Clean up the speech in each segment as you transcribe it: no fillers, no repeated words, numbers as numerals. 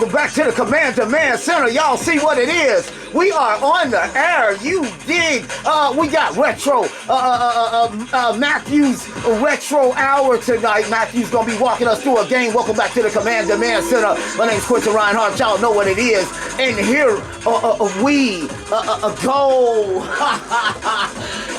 welcome back to the Command Center. Y'all see what it is. We are on the air. You dig? We got retro, Matthew's retro hour tonight. Matthew's gonna be walking us through a game. Welcome back to the Command Center. My name's Quentin Reinhardt. Y'all know what it is. And here we go.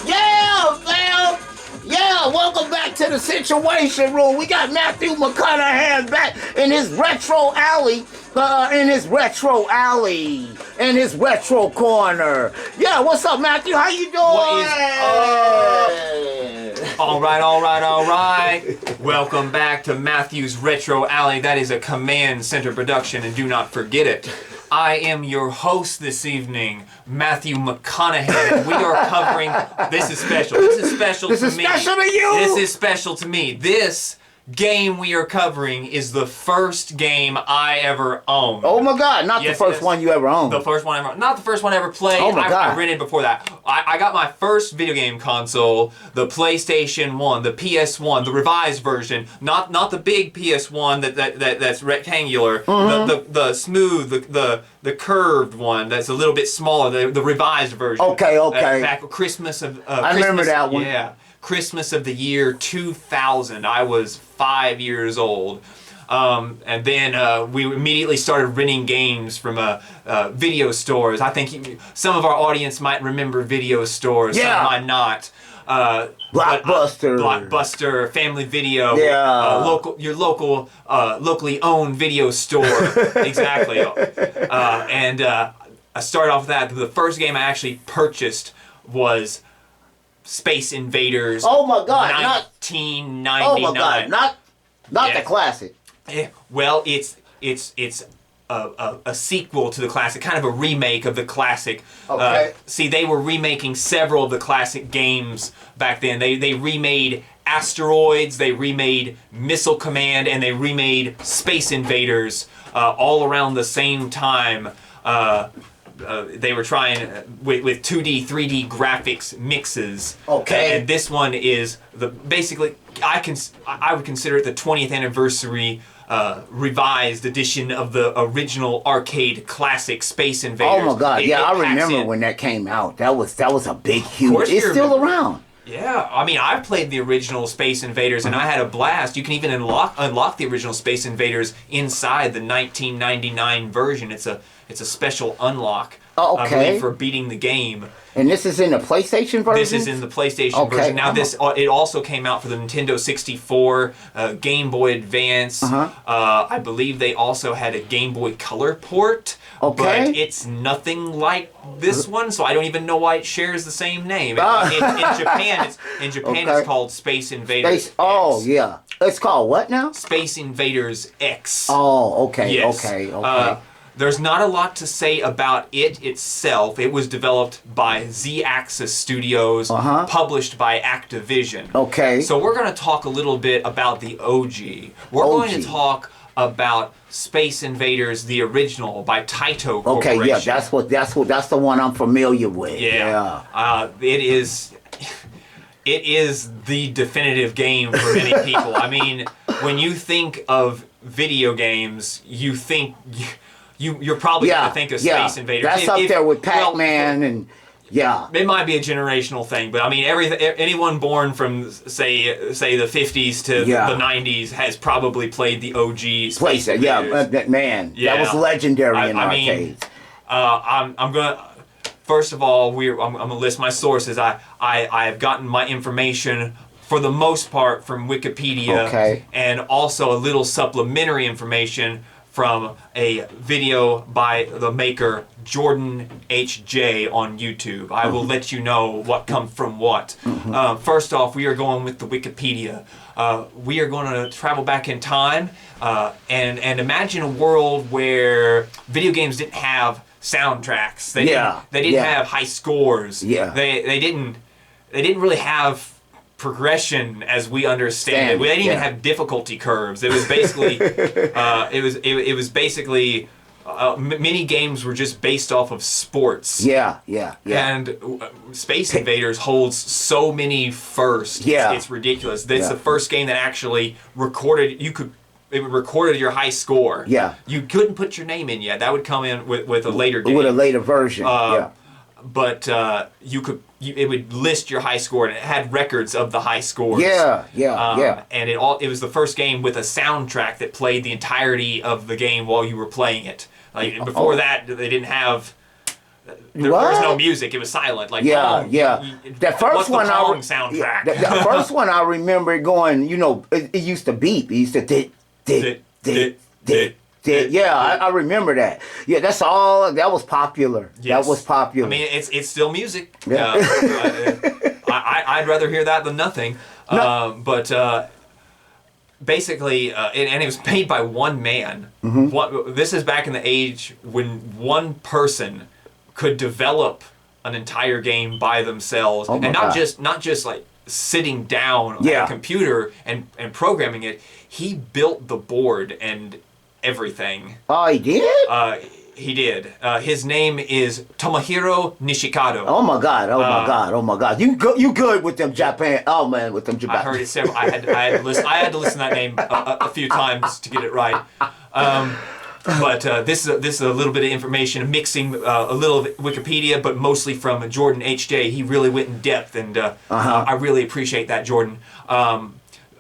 Yeah, fam. Yeah, welcome back to the Situation Room. We got Matthew McConaughey back in his retro alley, in his retro corner. Yeah, what's up, Matthew? How you doing? All right. Welcome back to Matthew's Retro Alley. That is a Command Center production, and do not forget it. I am your host this evening, Matthew McConaughey, and we are covering... This is special. This is special to me. This is special to you? This is special to me. This game we are covering is the first game I ever owned. Oh my God, not the first one you ever owned. The first one ever, not the first one I ever played. Oh my God. I rented before that. I got my first video game console, the PlayStation 1, the PS1, the revised version, not the big PS1 that's rectangular, the smooth, the curved one that's a little bit smaller, the revised version. Okay. Back Christmas of I remember that one. Yeah. Christmas of the year 2000. I was 5 years old. And then we immediately started renting games from video stores. I think some of our audience might remember video stores, some might not. Blockbuster, Family Video, your local, locally owned video store. Exactly. And I started off with that. The first game I actually purchased was Space Invaders. Oh my God! 1999. Oh my God! Not the classic. Well, it's a sequel to the classic, kind of a remake of the classic. Okay. See, they were remaking several of the classic games back then. They remade Asteroids, they remade Missile Command, and they remade Space Invaders all around the same time. They were trying with 2D, 3D graphics mixes. Okay. And this one is basically I would consider it the 20th anniversary revised edition of the original arcade classic Space Invaders. Oh my God! I remember when that came out. That was a big, huge. It's still around. Yeah, I mean, I played the original Space Invaders and I had a blast. You can even unlock the original Space Invaders inside the 1999 version. It's a special unlock. Oh, okay. I believe, for beating the game. And this is in the PlayStation version? This is in the PlayStation version. Now, it also came out for the Nintendo 64, Game Boy Advance. I believe they also had a Game Boy Color port. Okay. But it's nothing like this one, so I don't even know why it shares the same name. In Japan, it's called Space Invaders X. Oh, yeah. It's called what now? Space Invaders X. Oh, okay. Yes. Okay. There's not a lot to say about it itself. It was developed by Z-Axis Studios, published by Activision. Okay. So we're going to talk a little bit about the OG. We're going to talk about Space Invaders, the original, by Taito Corporation. Okay, yeah, that's the one I'm familiar with. Yeah. It is the definitive game for many people. I mean, when you think of video games, you think... You're probably going to think of Space Invaders. That's up there with Pac-Man and... Yeah. It might be a generational thing, but I mean, anyone born from, say the 50s to the 90s has probably played the OG Space Invaders. That was legendary in arcades. I'm going to... First of all, I'm going to list my sources. I've gotten my information... for the most part from Wikipedia, and also a little supplementary information from a video by the maker Jordan H.J. on YouTube. I will let you know what comes from what. First off, we are going with the Wikipedia. We are going to travel back in time and imagine a world where video games didn't have soundtracks. They didn't have high scores. They didn't really have progression as we understand it. They didn't even have difficulty curves. It was basically many games were just based off of sports. And Space Invaders holds so many firsts. It's ridiculous. It's the first game that actually recorded. You could it recorded your high score. Yeah. You couldn't put your name in yet. That would come in with a later game. With a later version. Yeah. But it would list your high score, and it had records of the high scores. Yeah. And it was the first game with a soundtrack that played the entirety of the game while you were playing it. Like before that, they didn't have. There was no music; it was silent. Like that first one, soundtrack. The first one I remember going. You know, it used to beep. It used to dit. Yeah, I remember that. Yeah, that's all. That was popular. Yes. That was popular. I mean, it's still music. Yeah. I'd rather hear that than nothing. No. But basically, and it was made by one man. Mm-hmm. This is back in the age when one person could develop an entire game by themselves, and not just like sitting down on a computer and programming it. He built the board and everything. Oh, he did? He did. His name is Tomohiro Nishikado. Oh my God. You good with them Japan? Oh man, with them Japan. I heard it several. I had to listen to that name a few times to get it right. But this is a little bit of information, mixing a little of Wikipedia, but mostly from Jordan HJ. He really went in depth, and I really appreciate that, Jordan.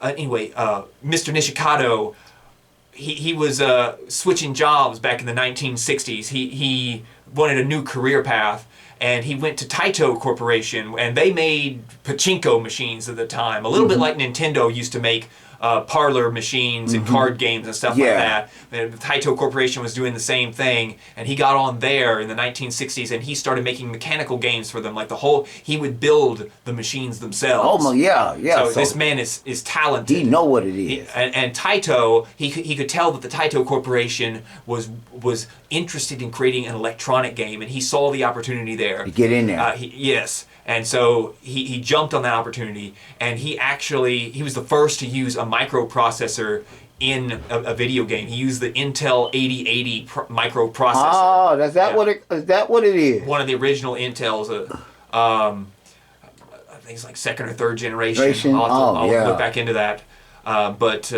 Anyway, Mr. Nishikado. He was switching jobs back in the 1960s. He wanted a new career path, and he went to Taito Corporation, and they made pachinko machines at the time, a little bit like Nintendo used to make parlor machines and card games and stuff like that. And the Taito Corporation was doing the same thing, and he got on there in the 1960s, and he started making mechanical games for them. Like he would build the machines themselves. Oh my, yeah. So this man is talented. He know what it is. And Taito, he could tell that the Taito Corporation was interested in creating an electronic game, and he saw the opportunity there. To get in there. Yes. And so he jumped on that opportunity, and he was the first to use a microprocessor in a video game. He used the Intel 8080 microprocessor. Oh, is that what it is? One of the original Intels. I think it's like second or third generation. I'll look back into that. But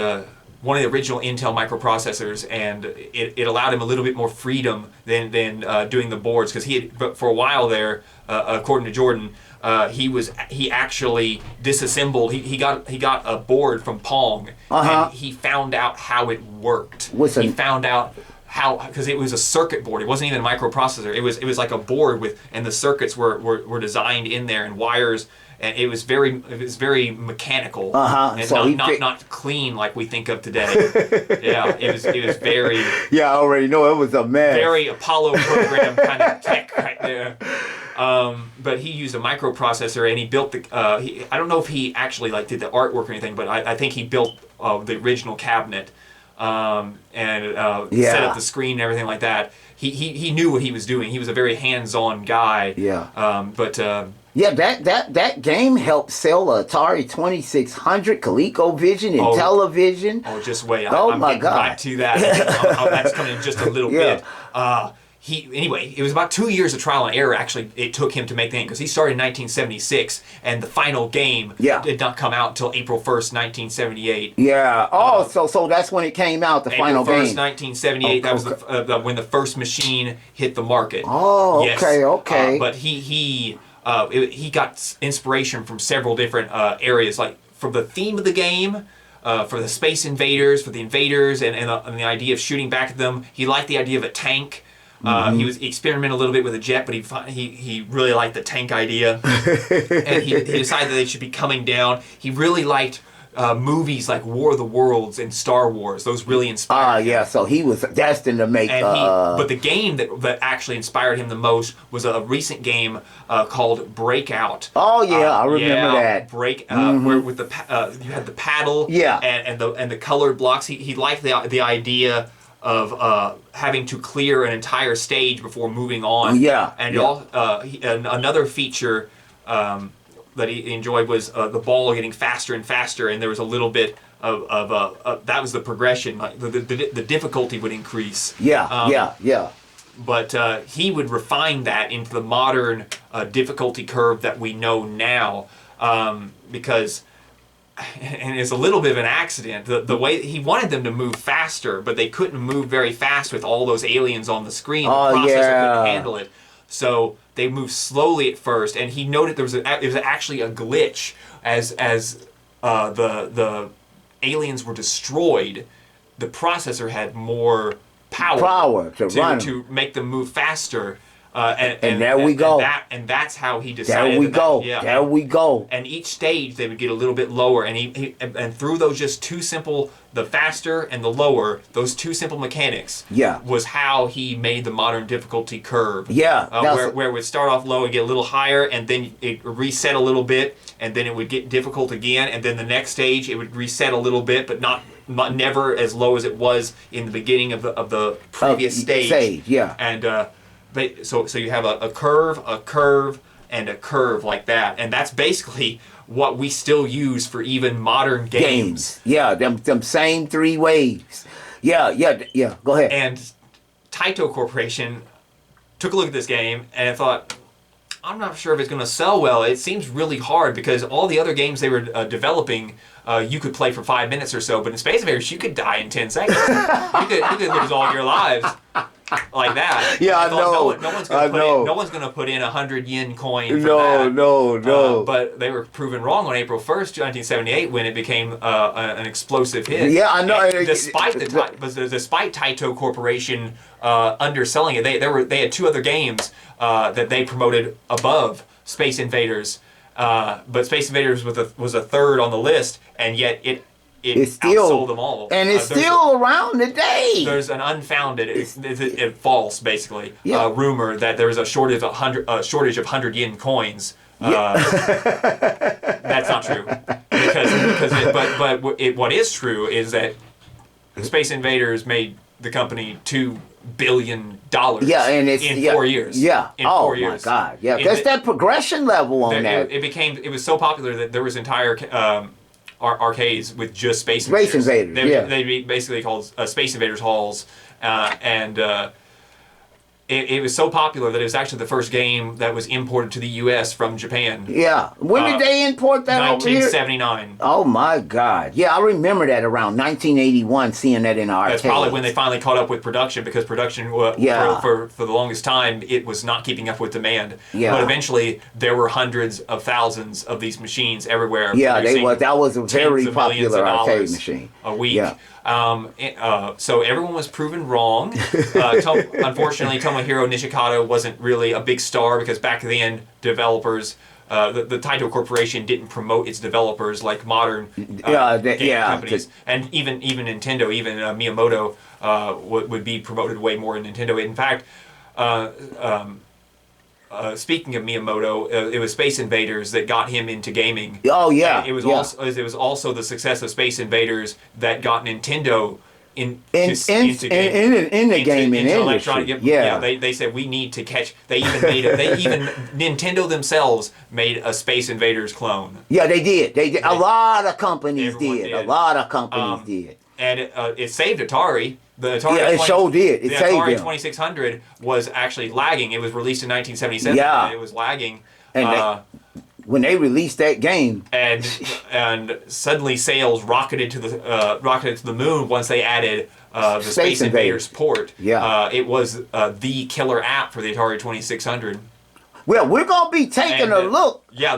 one of the original Intel microprocessors, and it allowed him a little bit more freedom than doing the boards, because but for a while there, according to Jordan, he actually disassembled. He got a board from Pong, and he found out how it worked. He found out how, because it was a circuit board. It wasn't even a microprocessor. It was like a board and the circuits were designed in there, and wires. And it was very mechanical, and so not clean like we think of today. Yeah, it was very. Yeah, I already know it was a mess. Very Apollo program kind of tech right there. But he used a microprocessor, and he built the. I don't know if he actually did the artwork or anything, but I think he built the original cabinet, and set up the screen and everything like that. He knew what he was doing. He was a very hands-on guy. Yeah. Yeah, that game helped sell Atari 2600, ColecoVision, and Television. Oh, just wait. I'm getting back to that. That's coming in just a little bit. Anyway, it was about 2 years of trial and error, actually, it took him to make the game, because he started in 1976, and the final game did not come out until April 1st, 1978. Yeah. So that's when it came out, the final game. April 1st, 1978, that was when the first machine hit the market. Oh, yes. Okay. But he got inspiration from several different areas, like from the theme of the game, for the Space Invaders, for the Invaders, and the idea of shooting back at them. He liked the idea of a tank. He experimented a little bit with a jet, but he really liked the tank idea. And he decided that they should be coming down. He really liked movies like War of the Worlds and Star Wars. Those really inspired him. So he was destined to make. But the game that actually inspired him the most was a recent game called Breakout. Oh yeah, I remember that. Where with you had the paddle. Yeah. And the colored blocks. He liked the idea of having to clear an entire stage before moving on. Yeah. And another feature that he enjoyed was the ball getting faster and faster, and there was a little bit of that was the progression. Like the difficulty would increase. Yeah. But he would refine that into the modern difficulty curve that we know now, because and it's a little bit of an accident. The way he wanted them to move faster, but they couldn't move very fast with all those aliens on the screen. The processor couldn't handle it, so they moved slowly at first. And he noted it was actually a glitch as the aliens were destroyed. The processor had more power to make them move faster. And there we go. And that's how he decided. There we go. There we go. And each stage they would get a little bit lower, and through those just two simple, the faster and the lower, those two simple mechanics, was how he made the modern difficulty curve. Where it would start off low and get a little higher, and then it reset a little bit, and then it would get difficult again, and then the next stage it would reset a little bit, but never as low as it was in the beginning of the previous stage. And so you have a curve, and a curve like that, and that's basically what we still use for even modern games. Yeah, them same three waves. Yeah. Go ahead. And Taito Corporation took a look at this game and thought, I'm not sure if it's going to sell well. It seems really hard because all the other games they were developing, you could play for 5 minutes or so, but in Space Invaders, you could die in 10 seconds. you could lose all your lives. Like that. Yeah, I know. No one's going to put in 100 yen coin for that. No. But they were proven wrong on April 1st, 1978, when it became an explosive hit. Yeah, I know. And despite Taito Corporation underselling it, they had two other games that they promoted above Space Invaders. But Space Invaders was a third on the list, and yet it still outsold them all, and it's still around today. There's an unfounded, it's false, basically, rumor that there was a shortage of 100 yen coins. That's not true, what is true is that Space Invaders made the company $2 billion. In 4 years. Yeah. In 4 years. My God. Yeah. That's that progression level on that. It was so popular that there was entire arcades with just Space Invaders. They'd be basically called Space Invaders halls, and it was so popular that it was actually the first game that was imported to the U.S. from Japan. Yeah. When did they import that over here? 1979. Oh, my God. Yeah, I remember that around 1981, seeing that in the arcade. That's probably when they finally caught up with production, because production, for the longest time, it was not keeping up with demand. Yeah. But eventually, there were hundreds of thousands of these machines everywhere. Yeah, that was a very popular arcade machine. A week. Yeah. So everyone was proven wrong. Unfortunately, Tomohiro Nishikata wasn't really a big star because back then developers, the Taito Corporation didn't promote its developers like modern game companies, and even Nintendo, even Miyamoto would be promoted way more in Nintendo. In fact, speaking of Miyamoto, it was Space Invaders that got him into gaming. Oh yeah, and it was also the success of Space Invaders that got Nintendo into the gaming industry. Yeah, they said we need to catch. They even Nintendo themselves made a Space Invaders clone. Yeah, they did. A lot of companies did. A lot of companies did. And it saved Atari. The Atari it sure did. The Atari 2600 was actually lagging. It was released in 1977. Yeah. And it was lagging. And when they released that game, and suddenly sales rocketed to the moon once they added the Space Invaders port. Yeah. It was the killer app for the Atari 2600. Well, we're gonna be taking a look. Yeah,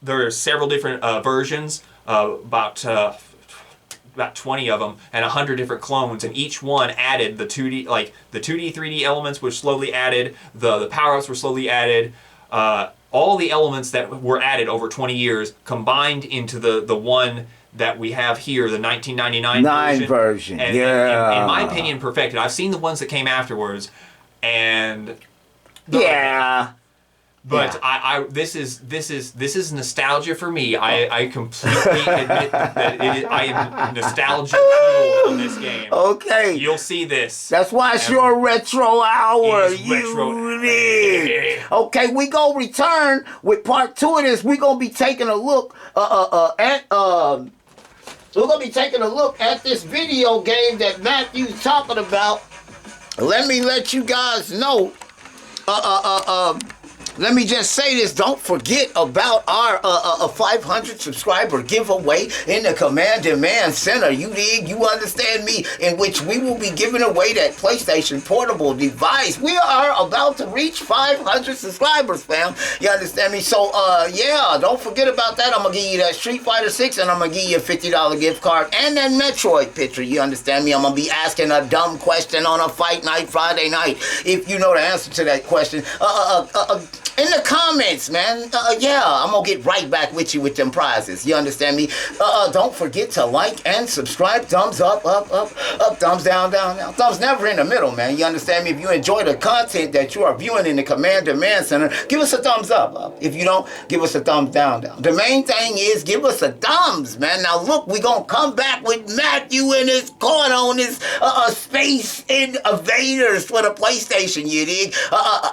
there are several different versions. About 20 of them, and 100 different clones, and each one added the 2D, 3D elements were slowly added, the power-ups were slowly added, all the elements that were added over 20 years combined into the one that we have here, the 1999 version. And, in my opinion, perfected. I've seen the ones that came afterwards, and but this is nostalgia for me. I completely admit that I am nostalgic on this game. Okay. You'll see this. That's why it's your retro hour. Okay, we gonna return with part 2 of this. We're gonna be taking a look at this video game that Matthew's talking about. Let me let you guys know. let me just say this. Don't forget about our 500 subscriber giveaway in the Command Demand Center. You dig? You understand me? In which we will be giving away that PlayStation portable device. We are about to reach 500 subscribers, fam. You understand me? So, yeah, don't forget about that. I'm going to give you that Street Fighter 6 and I'm going to give you a $50 gift card and that Metroid picture. You understand me? I'm going to be asking a dumb question on a fight night Friday night. If you know the answer to that question, in the comments, man. Yeah, I'm gonna get right back with you with them prizes. You understand me? Don't forget to like and subscribe. Thumbs up, up, thumbs down, down, down. Thumbs never in the middle, man. You understand me? If you enjoy the content that you are viewing in the Command Demand Center, give us a thumbs up. If you don't, give us a thumbs down, down. The main thing is give us a thumbs, man. Now look, we gonna come back with Matthew in his corner on his Space Invaders for the PlayStation, you dig?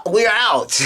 We're out.